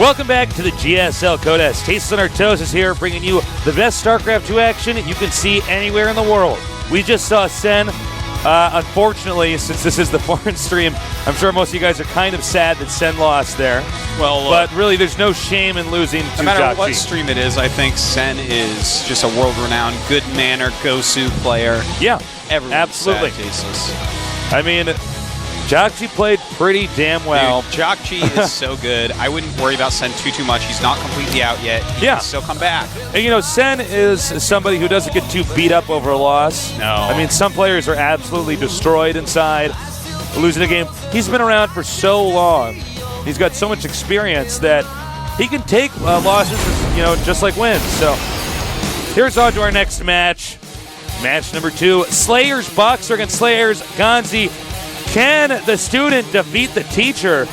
Welcome back to the GSL Codes. Tastes on our Toes is here, bringing you the best StarCraft 2 action you can see anywhere in the world. We just saw Sen. Unfortunately, since this is the foreign stream, I'm sure most of you guys are kind of sad that Sen lost there. Well, but really, there's no shame in losing to no matter GOMTV. what stream it is, I think Sen is just a world-renowned, good-mannered Gosu player. Yeah, Everyone's absolutely. sad, Tasteless. I mean, GOMTV played pretty damn well. Dude, GOMTV is so good. I wouldn't worry about Sen too much. He's not completely out yet. He can still come back. And you know, Sen is somebody who doesn't get too beat up over a loss. No. I mean, some players are absolutely destroyed inside, losing a game. He's been around for so long. He's got so much experience that he can take losses, you know, just like wins. So here's on to our next match. Match number 2, Slayers Boxer against Slayers GanZI. Can the student defeat the teacher?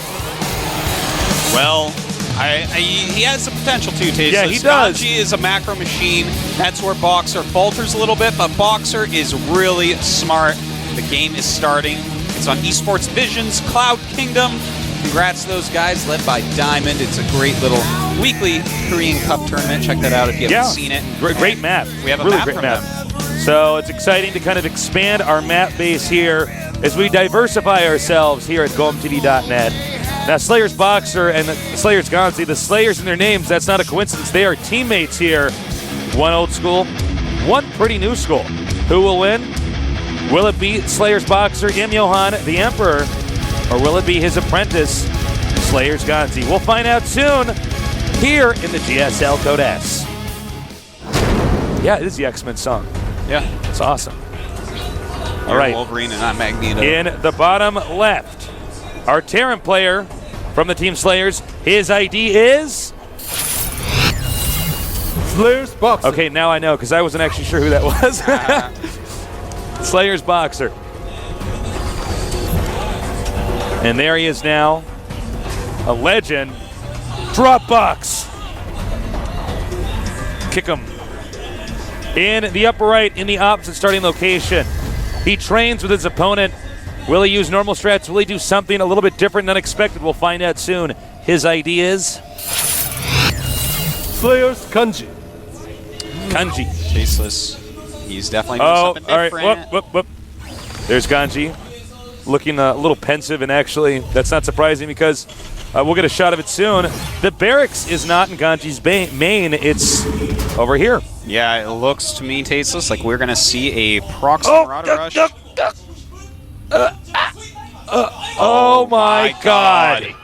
Well, he has the potential to, Tasteless. Yeah, he does. GanZI is a macro machine. That's where Boxer falters a little bit, but Boxer is really smart. The game is starting. It's on Esports Vision's Cloud Kingdom. Congrats to those guys led by Diamond. It's a great little weekly Korean Cup tournament. Check that out if you haven't seen it. Great map. We have a really map great from map. them. So it's exciting to kind of expand our map base here as we diversify ourselves here at GOMTV.net. Now, Slayers Boxer and Slayers GanZI, the Slayers in their names, that's not a coincidence. They are teammates here. One old school, one pretty new school. Who will win? Will it be Slayers Boxer Johan the Emperor, or will it be his apprentice, Slayers GanZI? We'll find out soon here in the GSL Codes. Yeah, it is the X-Men song. Yeah. It's awesome. You're All right. Wolverine and I'm Magneto. In the bottom left, our Terran player from the Team Slayers, his ID is... Slayers Boxer. Okay, now I know, because I wasn't actually sure who that was. Slayers Boxer. And there he is now, a legend. Dropbox. Kick him. In the upper right, in the opposite starting location. He trains with his opponent. Will he use normal strats? Will he do something a little bit different and unexpected? We'll find out soon. His ID is... Slayers GanZI. GanZI. Tasteless. He's definitely doing something different. All right. Whoop. There's GanZI, looking a little pensive, and actually, that's not surprising because we'll get a shot of it soon. The barracks is not in GanZi's main. It's over here. Yeah, it looks to me, Tasteless, like we're going to see a proxy Marauder rush. Oh my God.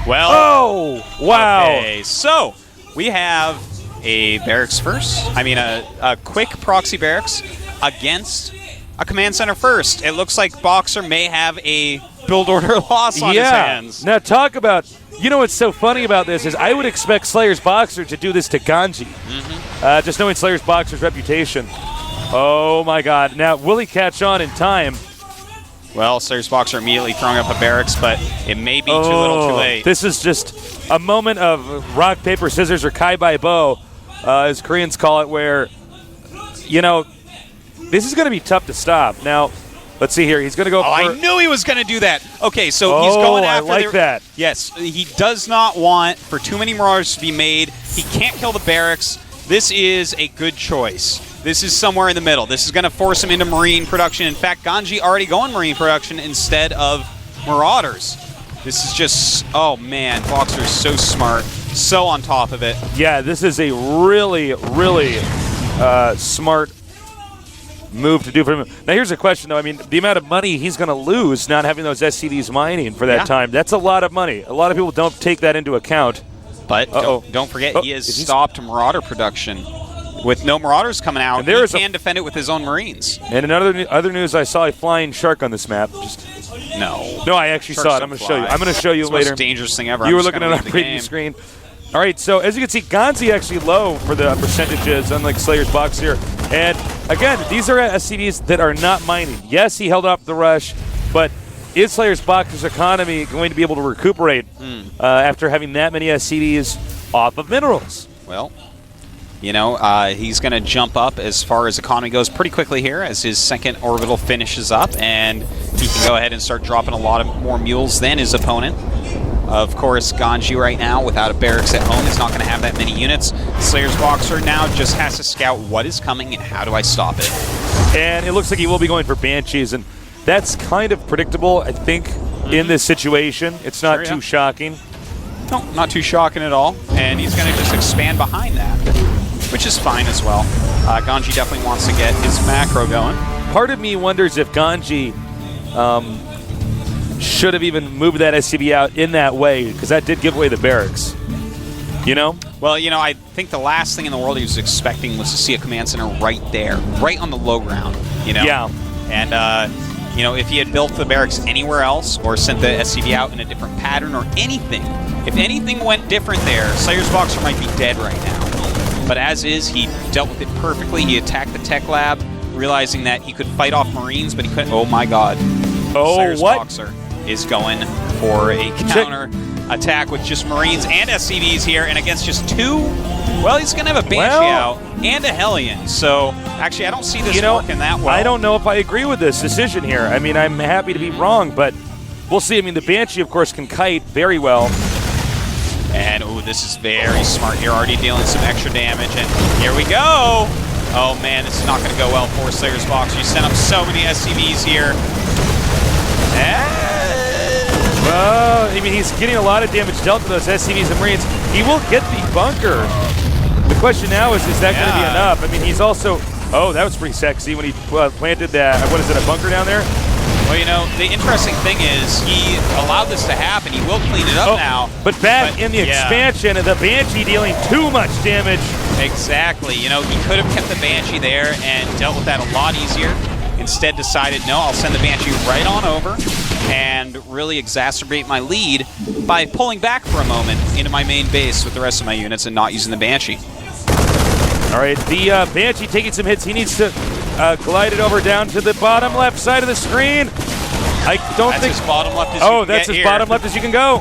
Well, oh, wow. Okay, so we have a barracks first. I mean, a quick proxy barracks against a command center first. It looks like Boxer may have a build order loss on his hands. Now talk about, you know what's so funny about this is I would expect Slayers Boxer to do this to GanZI. Just knowing Slayers Boxer's reputation. Oh my God. Now, will he catch on in time? Well, Slayers Boxer immediately throwing up a barracks, but it may be too little too late. This is just a moment of rock, paper, scissors, or kai bai bo, as Koreans call it, where, you know, this is going to be tough to stop. Now, let's see here. He's going to go for... I knew he was going to do that. Okay, so he's going after... I like that. Yes, he does not want for too many Marauders to be made. He can't kill the barracks. This is a good choice. This is somewhere in the middle. This is going to force him into Marine production. In fact, GanZI already going Marine production instead of Marauders. This is just... Oh, man. Boxer is so smart. So on top of it. Yeah, this is a really, really smart move to do for him. Now, here's a question, though. I mean, the amount of money he's going to lose not having those SCDs mining for that time, that's a lot of money. A lot of people don't take that into account. But don't forget, he has stopped Marauder production. With no Marauders coming out, he can defend it with his own Marines. And in other news, I saw a flying shark on this map. No, I actually saw it. I'm going to show you. I'm going to show you later. It's the most dangerous thing ever. You were looking at our preview screen. All right, so as you can see, GanZI actually low for the percentages, unlike Slayers Box here. And again, these are SCDs that are not mining. Yes, he held off the rush, but is Slayers Box's economy going to be able to recuperate after having that many SCDs off of minerals? Well, you know, he's going to jump up as far as economy goes pretty quickly here as his second orbital finishes up, and he can go ahead and start dropping a lot of more mules than his opponent. Of course, GanZI right now, without a barracks at home, is not going to have that many units. Slayer's Boxer now just has to scout what is coming and how do I stop it. And it looks like he will be going for Banshees, and that's kind of predictable, I think, in this situation. It's not too shocking. No, not too shocking at all. And he's going to just expand behind that, which is fine as well. GanZI definitely wants to get his macro going. Part of me wonders if GanZI should have even moved that SCV out in that way, because that did give away the barracks. You know? Well, you know, I think the last thing in the world he was expecting was to see a command center right there, right on the low ground, you know? Yeah. And, you know, if he had built the barracks anywhere else or sent the SCV out in a different pattern or anything, if anything went different there, Slayer's Boxer might be dead right now. But as is, he dealt with it perfectly. He attacked the tech lab, realizing that he could fight off Marines, but he couldn't. Oh, my God. Oh, Slayer's what? Boxer is going for a counter attack with just Marines and SCVs here, and against just two, well, he's going to have a Banshee out and a Hellion. So, actually, I don't see this working that well. I don't know if I agree with this decision here. I mean, I'm happy to be wrong, but we'll see. I mean, the Banshee, of course, can kite very well. And, ooh, this is very smart here, already dealing some extra damage, and here we go! Oh, man, this is not going to go well for Slayer's Boxer. You sent up so many SCVs here. Well, I mean, he's getting a lot of damage dealt to those SCVs and Marines. He will get the bunker. The question now is that going to be enough? I mean, he's also... Oh, that was pretty sexy when he planted that... What is it, a bunker down there? Well, you know, the interesting thing is he allowed this to happen. He will clean it up now. But back in the expansion, the Banshee dealing too much damage. Exactly. You know, he could have kept the Banshee there and dealt with that a lot easier. Instead decided, no, I'll send the Banshee right on over and really exacerbate my lead by pulling back for a moment into my main base with the rest of my units and not using the Banshee. All right, the Banshee taking some hits. He needs to glide it over down to the bottom left side of the screen. I don't think... That's as bottom left as you can get that's as here. bottom left as you can go.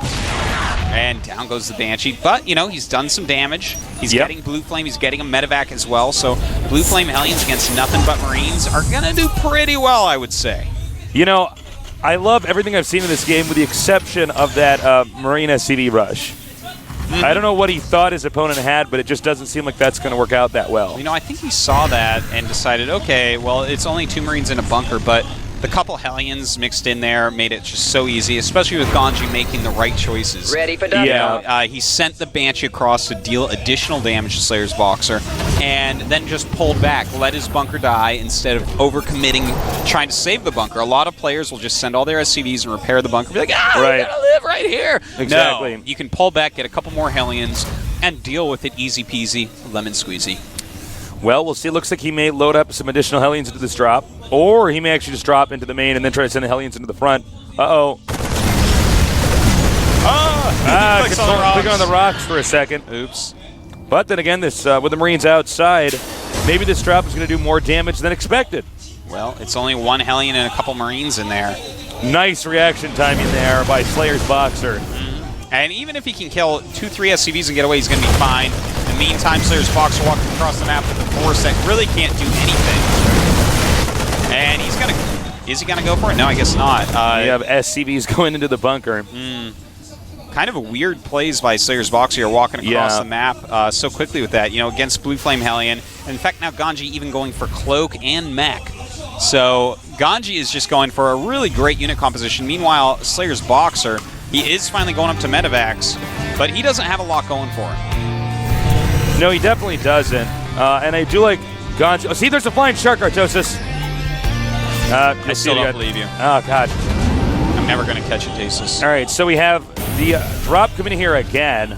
And down goes the Banshee. But, you know, he's done some damage. He's getting Blue Flame. He's getting a medevac as well. So Blue Flame Hellions against nothing but Marines are going to do pretty well, I would say. You know, I love everything I've seen in this game with the exception of that Marine SCV rush. I don't know what he thought his opponent had, but it just doesn't seem like that's going to work out that well. You know, I think he saw that and decided, okay, well, it's only 2 Marines in a bunker, but the couple Hellions mixed in there made it just so easy, especially with GanZI making the right choices. Ready for done. Yeah. He sent the Banshee across to deal additional damage to Slayer's Boxer, and then just pulled back, let his bunker die instead of overcommitting, trying to save the bunker. A lot of players will just send all their SCVs and repair the bunker, be like, we gotta live right here. Exactly. No, you can pull back, get a couple more Hellions, and deal with it easy peasy, lemon squeezy. Well, we'll see. It looks like he may load up some additional Hellions into this drop, or he may actually just drop into the main and then try to send the Hellions into the front. Uh-oh. Click on the rocks for a second. Oops. But then again, this with the Marines outside, maybe this drop is going to do more damage than expected. Well, it's only 1 Hellion and a couple Marines in there. Nice reaction timing there by Slayer's Boxer. And even if he can kill 2-3 SCVs and get away, he's going to be fine. In the meantime, Slayer's Boxer walking across the map with a force that really can't do anything. And he's going to... Is he going to go for it? No, I guess not. You have SCVs going into the bunker. Kind of a weird plays by Slayer's Boxer here, walking across the map so quickly with that, you know, against Blue Flame Hellion. And in fact, now GanZI even going for Cloak and Mech. So GanZI is just going for a really great unit composition. Meanwhile, Slayer's Boxer, he is finally going up to medevacs, but he doesn't have a lot going for him. No, he definitely doesn't. And I do like GanZI. Oh, see, there's a flying shark, Artosis. I still don't believe you. Oh, God. I'm never going to catch it, Jesus. All right, so we have the drop coming in here again.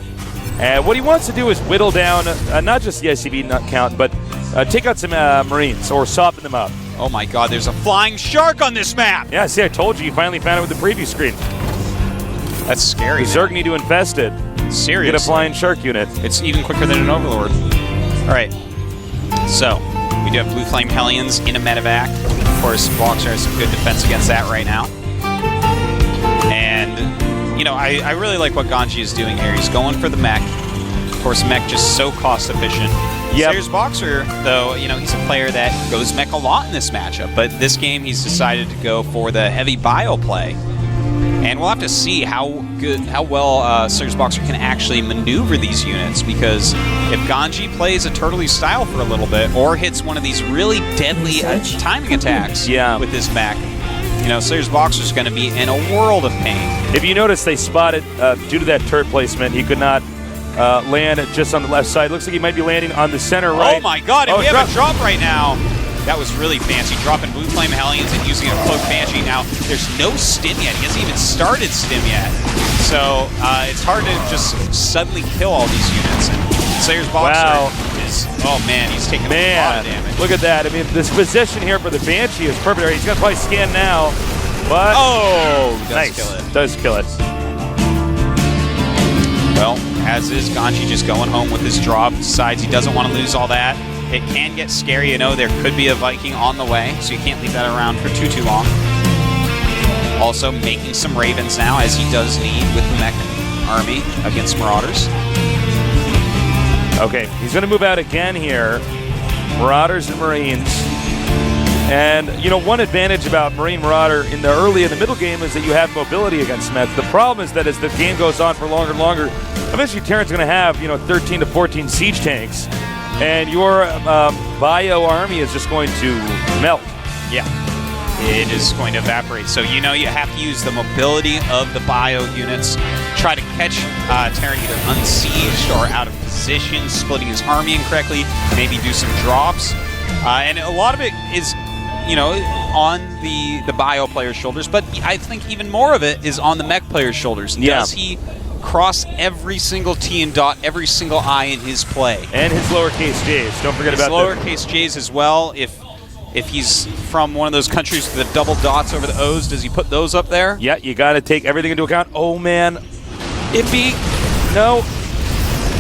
And what he wants to do is whittle down not just the SCV count, but take out some Marines or soften them up. Oh, my God, there's a flying shark on this map! Yeah, see, I told you. You finally found it with the preview screen. That's scary. The Zerg need to infest it. Seriously. Get a flying shark unit. It's even quicker than an Overlord. All right. So, we do have Blue Flame Hellions in a medevac. Of course, Boxer has some good defense against that right now. And, you know, I really like what GanZI is doing here. He's going for the mech. Of course, mech just so cost efficient. Yep. Slayer's Boxer, though, you know, he's a player that goes mech a lot in this matchup. But this game, he's decided to go for the heavy bio play. And we'll have to see how well Slayer's Boxer can actually maneuver these units, because if GanZI plays a Turtley style for a little bit, or hits one of these really deadly timing attacks with his mech, you know, Slayer's Boxer is going to be in a world of pain. If you notice, they spotted, due to that turret placement, he could not land just on the left side. Looks like he might be landing on the center right. Oh my god, and we have a drop right now. That was really fancy, dropping Blue Flame Hellions and using a Cloak Banshee. Now, there's no stim yet. He hasn't even started stim yet. So, it's hard to just suddenly kill all these units. And Slayer's Boxer is, oh man, he's taking a lot of damage. Look at that. I mean, this position here for the Banshee is perfect. He's going to probably scan now, but... Oh, does nice. kill it. Does kill it. Well, as is GanZI just going home with his drop. Decides he doesn't want to lose all that. It can get scary, you know, there could be a Viking on the way, so you can't leave that around for too long. Also making some Ravens now, as he does need with the mech army against Marauders. Okay, he's going to move out again here. Marauders and Marines. And, you know, one advantage about Marine Marauder in the early and the middle game is that you have mobility against mech. The problem is that as the game goes on for longer and longer, eventually Terran's going to have, you know, 13 to 14 siege tanks. And your bio army is just going to melt. Yeah, it is going to evaporate. So, you know, you have to use the mobility of the bio units. Try to catch Terran either unsieged or out of position, splitting his army incorrectly, maybe do some drops. And a lot of it is, you know, on the bio player's shoulders, but I think even more of it is on the mech player's shoulders. Yeah. Does he cross every single T and dot every single I in his play? And his lowercase j's. Don't forget about his lowercase j's as well. If he's from one of those countries with the double dots over the O's, does he put those up there? Yeah, you got to take everything into account. Oh, man. No.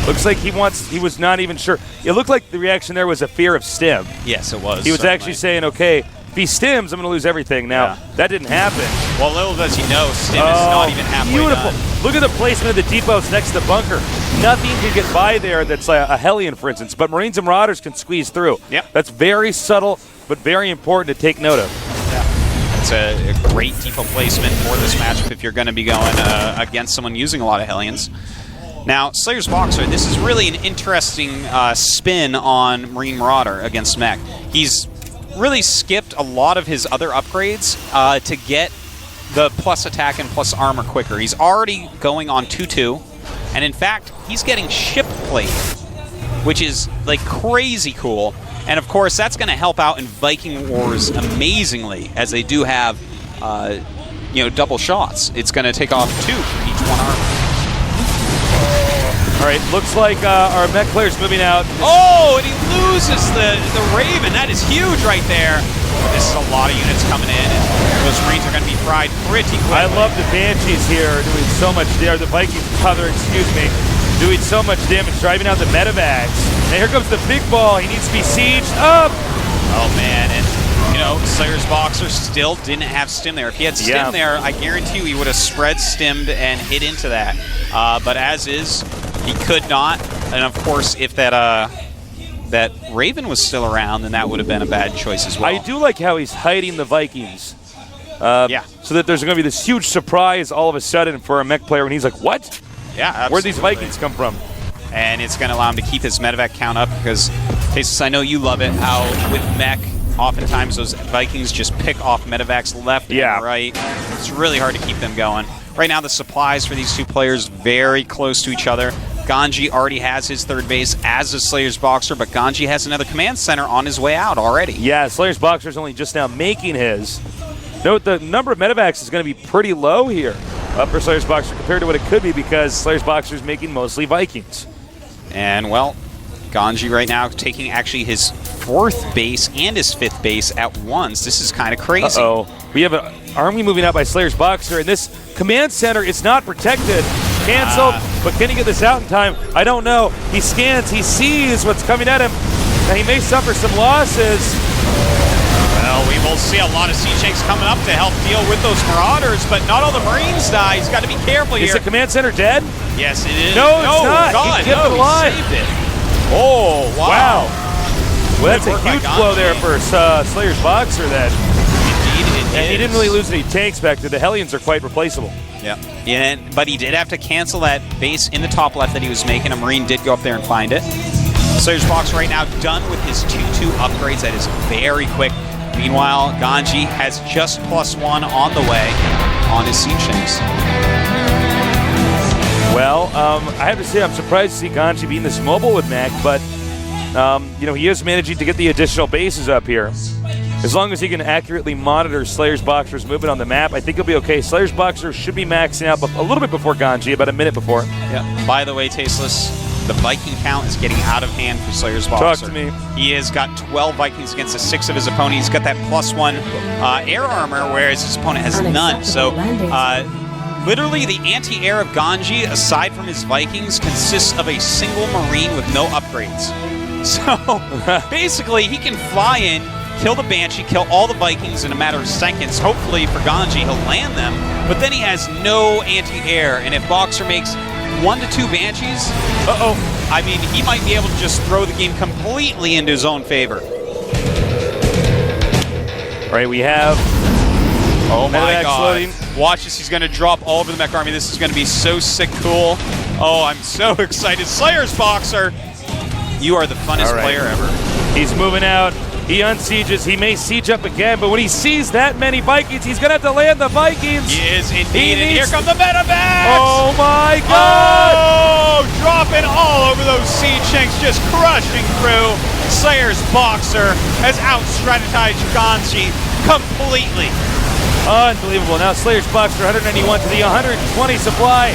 Looks like he was not even sure. It looked like the reaction there was a fear of stim. Yes, it was. He was actually saying, okay, if he stims, I'm going to lose everything. Now, that didn't happen. Well, little does he know, stim is not even halfway beautiful. done. Look at the placement of the depots next to the bunker. Nothing can get by there that's a Hellion, for instance, but Marines and Marauders can squeeze through. Yep. That's very subtle, but very important to take note of. Yeah. It's a great depot placement for this matchup if you're going to be going against someone using a lot of Hellions. Now, Slayer's Boxer, this is really an interesting spin on Marine Marauder against mech. He's really skipped a lot of his other upgrades to get the plus attack and plus armor quicker. He's already going on 2-2, and in fact, he's getting ship plate, which is like crazy cool. And of course, that's going to help out in Viking Wars amazingly, as they do have you know, double shots. It's going to take off 2 from each one armor. All right, looks like our mech player's moving out. Oh, and he loses the Raven. That is huge right there. This is a lot of units coming in, and those Marines are going to be fried pretty quickly. I love the Banshees here doing so much damage. The Vikings, doing so much damage, driving out the medevacs. And here comes the big ball. He needs to be sieged up. Oh, man, and you know, Slayer's Boxer still didn't have stim there. If he had stim there, I guarantee you he would have spread stimmed and hit into that. But as is, he could not. And of course, if that Raven was still around, then that would have been a bad choice as well. I do like how he's hiding the Vikings. So that there's going to be this huge surprise all of a sudden for a mech player when he's like, what? Yeah, absolutely. Where'd these Vikings come from? And it's going to allow him to keep his medevac count up because, Tasis, I know you love it, how with mech, oftentimes those Vikings just pick off medevacs left and right. It's really hard to keep them going. Right now, the supplies for these two players very close to each other. GanZI already has his third base, as does Slayer's Boxer, but GanZI has another command center on his way out already. Yeah, Slayer's Boxer is only just now making his. Note the number of medevacs is going to be pretty low here for Slayer's Boxer compared to what it could be because Slayer's Boxer is making mostly Vikings. And, well, GanZI right now taking actually his fourth base and his fifth base at once. This is kind of crazy. Uh-oh. We have an army moving out by Slayer's Boxer, and this command center is not protected. Canceled, but can he get this out in time? I don't know. He scans, he sees what's coming at him, and he may suffer some losses. Well, we will see a lot of siege tanks coming up to help deal with those Marauders, but not all the Marines die. He's got to be careful here. Is the command center dead? Yes, it is. No, it's not. God, he kept it alive. He saved it. Oh, wow. Well, that's a huge blow there for Slayer's Boxer then. Indeed, And he didn't really lose any tanks back there. The Hellions are quite replaceable. Yeah, but he did have to cancel that base in the top left that he was making. A Marine did go up there and find it. Slayer's Box right now done with his 2-2 upgrades. That is very quick. Meanwhile, GanZI has just +1 on the way on his siege tanks. Well, I have to say I'm surprised to see GanZI being this mobile with Mac, but he is managing to get the additional bases up here. As long as he can accurately monitor Slayer's Boxer's movement on the map, I think he'll be okay. Slayer's Boxer should be maxing out a little bit before GanZI, about a minute before. Yeah. By the way, Tasteless, the Viking count is getting out of hand for Slayer's Boxer. Talk to me. He has got 12 Vikings against the 6 of his opponent. He's got that +1 air armor, whereas his opponent has none. So, literally, the anti-air of GanZI, aside from his Vikings, consists of a single Marine with no upgrades. So, basically, he can fly in, kill the Banshee, kill all the Vikings in a matter of seconds. Hopefully, for GanZI, he'll land them. But then he has no anti-air, and if Boxer makes 1 to 2 Banshees, I mean, he might be able to just throw the game completely into his own favor. All right, we have... Oh my God. Loading. Watch this. He's going to drop all over the mech army. This is going to be so sick cool. Oh, I'm so excited. Slayer's Boxer, you are the funnest player ever. He's moving out. He unsieges. He may siege up again, but when he sees that many Vikings, he's going to have to land the Vikings. He is indeed, and here come the Medivacs! Oh my God! Oh, dropping all over those siege tanks, just crushing through. Slayer's Boxer has out-strategized GanZI completely. Unbelievable. Now Slayer's Boxer 191 to the 120 supply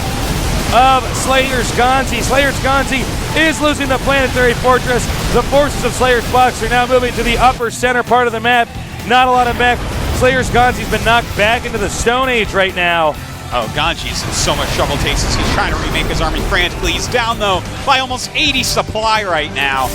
of Slayer's GanZI. Slayer's GanZI is losing the planetary fortress. The forces of Slayer's Boxer now moving to the upper center part of the map. Not a lot of mech. Slayer's GanZI's been knocked back into the Stone Age right now. Oh, GanZI's in so much trouble, Tasteless. He's trying to remake his army frantically. He's down, though, by almost 80 supply right now.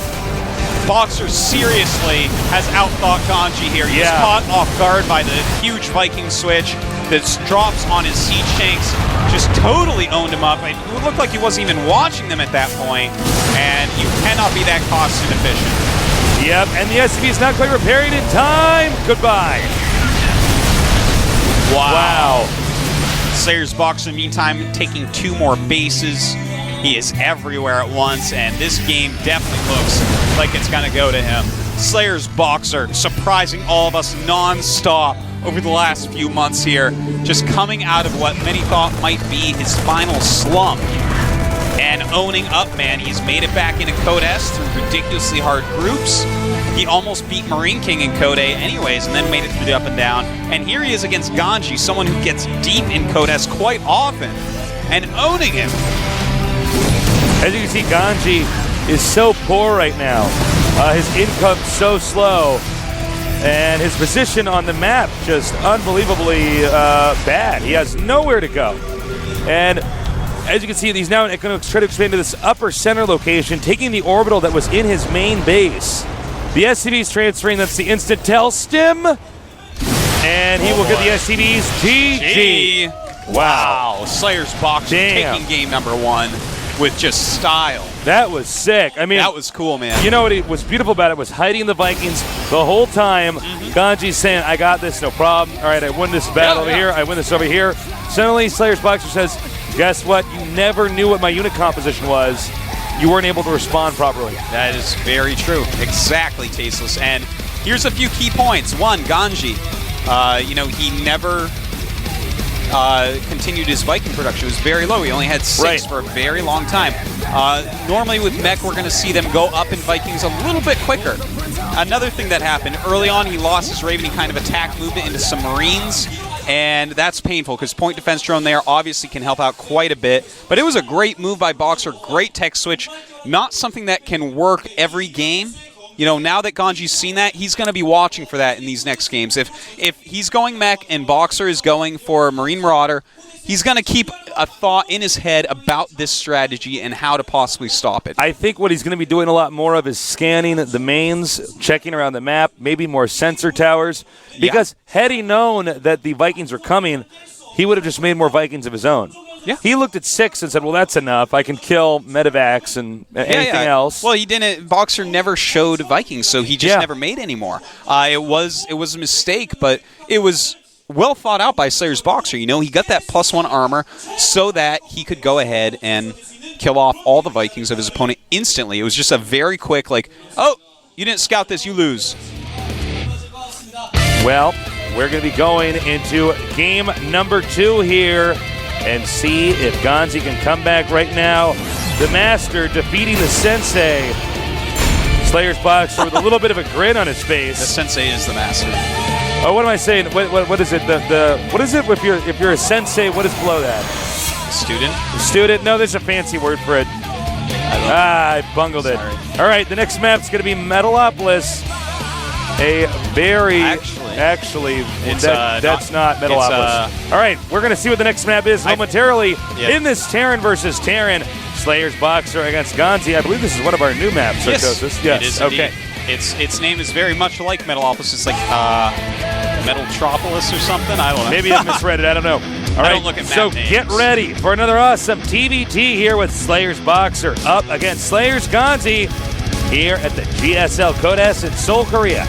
Boxer seriously has outthought GanZI here. He's caught off guard by the huge Viking switch that drops on his siege tanks. Just totally owned him up. It looked like he wasn't even watching them at that point, and you cannot be that cost inefficient. Yep, and the SCV is not quite repairing in time. Goodbye. Wow. Slayer's Boxer, in the meantime, taking 2 more bases. He is everywhere at once, and this game definitely looks like it's going to go to him. Slayer's Boxer surprising all of us non-stop over the last few months here, just coming out of what many thought might be his final slump and owning up, man. He's made it back into Code S through ridiculously hard groups. He almost beat Marine King in Code A anyways, and then made it through the up and down. And here he is against GanZI, someone who gets deep in Code S quite often, and owning him. As you can see, GanZI is so poor right now. His income's so slow, and his position on the map just unbelievably bad. He has nowhere to go. And as you can see, he's now going to try to expand to this upper center location, taking the orbital that was in his main base. The SCV is transferring. That's the instant tell stim. And he will get the SCV's GG. Wow. Slayer's Boxer taking game number 1 with just style. That was sick. I mean, that was cool, man. You know what was beautiful about it was hiding the Vikings the whole time. GanZI's saying, I got this, no problem. All right, I win this battle over here. I win this over here. Suddenly, Slayer's Boxer says, guess what? You never knew what my unit composition was. You weren't able to respond properly. That is very true. Exactly, Tasteless. And here's a few key points. 1, GanZI. He never continued his Viking production. It was very low. He only had 6 for a very long time. Normally with mech, we're going to see them go up in Vikings a little bit quicker. Another thing that happened, early on he lost his Raven. He kind of attack movement into some Marines, and that's painful because point defense drone there obviously can help out quite a bit. But it was a great move by Boxer, great tech switch. Not something that can work every game. Now that GanZI's seen that, he's going to be watching for that in these next games. If he's going mech and Boxer is going for Marine Marauder, he's going to keep a thought in his head about this strategy and how to possibly stop it. I think what he's going to be doing a lot more of is scanning the mains, checking around the map, maybe more sensor towers. Because had he known that the Vikings were coming, he would have just made more Vikings of his own. Yeah. He looked at 6 and said, well, that's enough. I can kill Medivacs and anything else. Well, he didn't. Boxer never showed Vikings, so he just never made any more. It was a mistake, but it was well thought out by Slayer's Boxer. You know, he got that +1 armor so that he could go ahead and kill off all the Vikings of his opponent instantly. It was just a very quick, like, oh, you didn't scout this, you lose. Well, we're going to be going into game number 2 here and see if GanZI can come back right now. The Master defeating the Sensei. Slayer's Boxer with a little bit of a grin on his face. The Sensei is the Master. Oh, what am I saying? What is it? What is it if you're a Sensei? What is below that? Student? Student? No, there's a fancy word for it. I bungled it. All right, the next map's going to be Metalopolis. A very actually that's not Metalopolis. All right, we're going to see what the next map is momentarily in this Terran versus Terran. Slayer's Boxer against GanZI. I believe this is one of our new maps. Yes, yes. It is okay. Indeed. Its name is very much like Metalopolis. It's like Metaltropolis or something. I don't know. Maybe I misread it. I don't know. All right, don't look at map so names. Get ready for another awesome TBT here with Slayer's Boxer up against Slayer's GanZI here at the GSL Code S in Seoul, Korea.